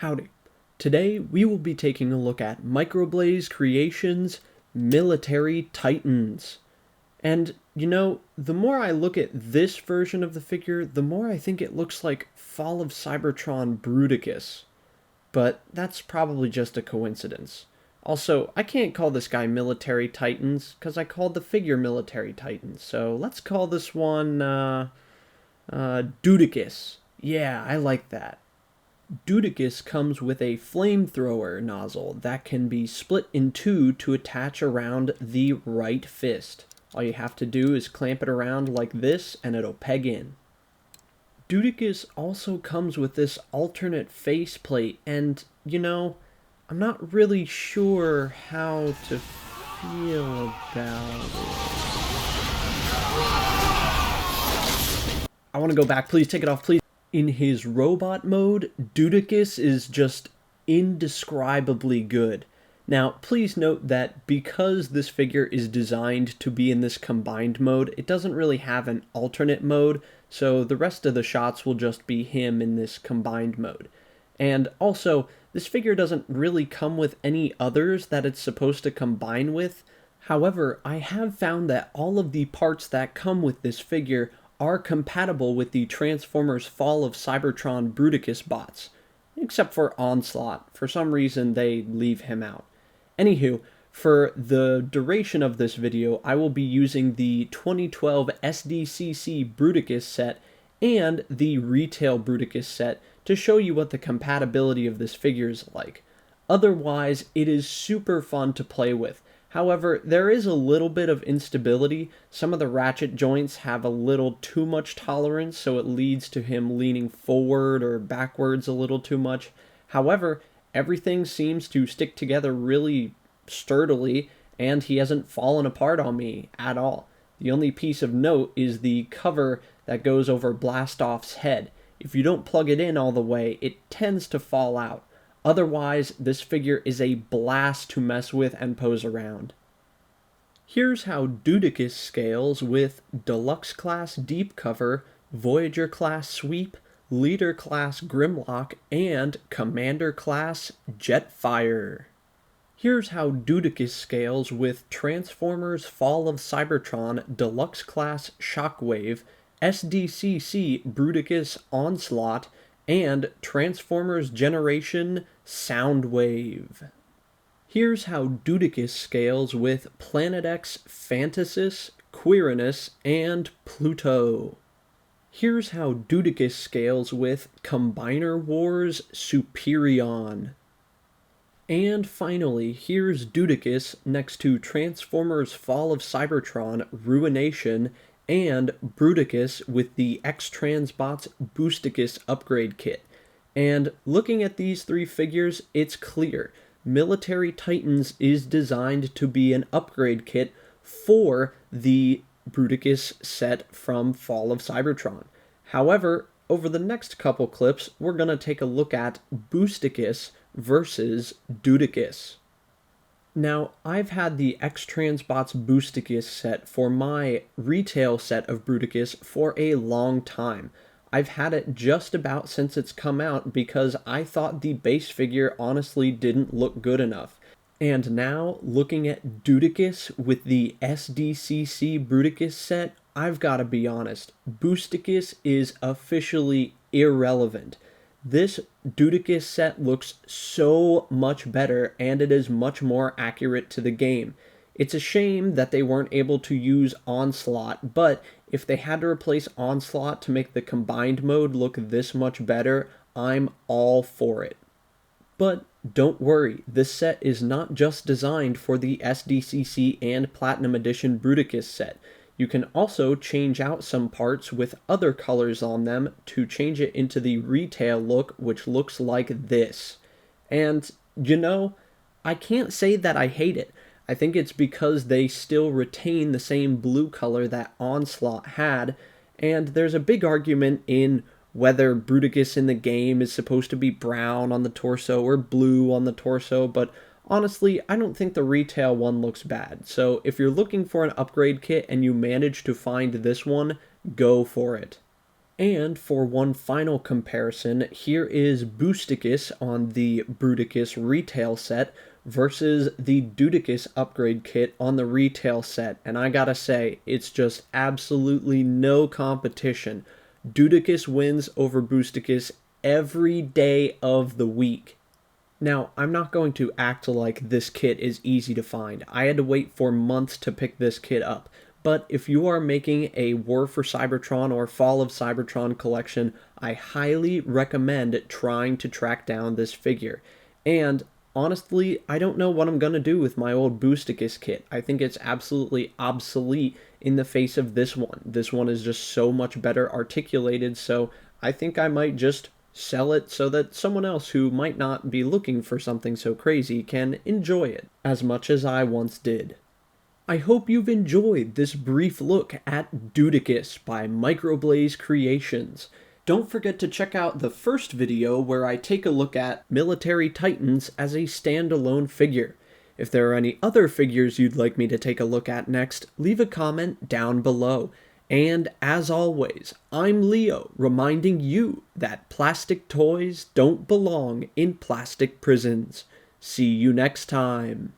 Howdy. Today we will be taking a look at Microblaze Creations Military Titans. And, the more I look at this version of the figure, the more I think it looks like Fall of Cybertron Bruticus. But that's probably just a coincidence. Also, I can't call this guy Military Titans, because I called the figure Military Titans, so let's call this one, Bruticus. Yeah, I like that. Bruticus comes with a flamethrower nozzle that can be split in two to attach around the right fist. All you have to do is clamp it around like this and it'll peg in. Bruticus also comes with this alternate faceplate and, I'm not really sure how to feel about it. I want to go back, please take it off, please. In his robot mode, Bruticus is just indescribably good. Now, please note that because this figure is designed to be in this combined mode, it doesn't really have an alternate mode, so the rest of the shots will just be him in this combined mode. And also, this figure doesn't really come with any others that it's supposed to combine with. However, I have found that all of the parts that come with this figure are compatible with the Transformers Fall of Cybertron Bruticus bots, except for Onslaught. For some reason, they leave him out. Anywho, for the duration of this video, I will be using the 2012 SDCC Bruticus set and the retail Bruticus set to show you what the compatibility of this figure is like. Otherwise, it is super fun to play with. However, there is a little bit of instability. Some of the ratchet joints have a little too much tolerance, so it leads to him leaning forward or backwards a little too much. However, everything seems to stick together really sturdily, and he hasn't fallen apart on me at all. The only piece of note is the cover that goes over Blastoff's head. If you don't plug it in all the way, it tends to fall out. Otherwise, this figure is a blast to mess with and pose around. Here's how Bruticus scales with Deluxe Class Deep Cover, Voyager Class Sweep, Leader Class Grimlock, and Commander Class Jetfire. Here's how Bruticus scales with Transformers Fall of Cybertron Deluxe Class Shockwave, SDCC Bruticus Onslaught, and Transformers Generation Soundwave. Here's how Bruticus scales with Planet X Fantasis, Quirinus, and Pluto. Here's how Bruticus scales with Combiner Wars Superion. And finally, here's Bruticus next to Transformers Fall of Cybertron Ruination and Bruticus with the x-transbots Boosticus upgrade kit. And looking at these three figures, it's clear. Military Titans is designed to be an upgrade kit for the Bruticus set from Fall of Cybertron. However, over the next couple clips, we're going to take a look at Boosticus versus Bruticus. Now, I've had the x-transbots Boosticus set for my retail set of Bruticus for a long time. I've had it just about since it's come out because I thought the base figure honestly didn't look good enough. And now, looking at Bruticus with the SDCC Bruticus set, I've got to be honest, Boosticus is officially irrelevant. This Bruticus set looks so much better, and it is much more accurate to the game. It's a shame that they weren't able to use Onslaught, but if they had to replace Onslaught to make the combined mode look this much better, I'm all for it. But don't worry, this set is not just designed for the SDCC and Platinum Edition Bruticus set. You can also change out some parts with other colors on them to change it into the retail look, which looks like this. And, I can't say that I hate it. I think it's because they still retain the same blue color that Onslaught had, and there's a big argument in whether Bruticus in the game is supposed to be brown on the torso or blue on the torso, but honestly, I don't think the retail one looks bad, so if you're looking for an upgrade kit and you manage to find this one, go for it. And for one final comparison, here is Boosticus on the Bruticus retail set versus the Dudicus upgrade kit on the retail set. And I gotta say, it's just absolutely no competition. Dudicus wins over Boosticus every day of the week. Now, I'm not going to act like this kit is easy to find. I had to wait for months to pick this kit up. But if you are making a War for Cybertron or Fall of Cybertron collection, I highly recommend trying to track down this figure. And honestly, I don't know what I'm going to do with my old Boosticus kit. I think it's absolutely obsolete in the face of this one. This one is just so much better articulated, so I think I might just sell it so that someone else who might not be looking for something so crazy can enjoy it as much as I once did. I hope you've enjoyed this brief look at Dudicus by Microblaze Creations. Don't forget to check out the first video where I take a look at Military Titans as a standalone figure. If there are any other figures you'd like me to take a look at next, leave a comment down below. And as always, I'm Leo, reminding you that plastic toys don't belong in plastic prisons. See you next time.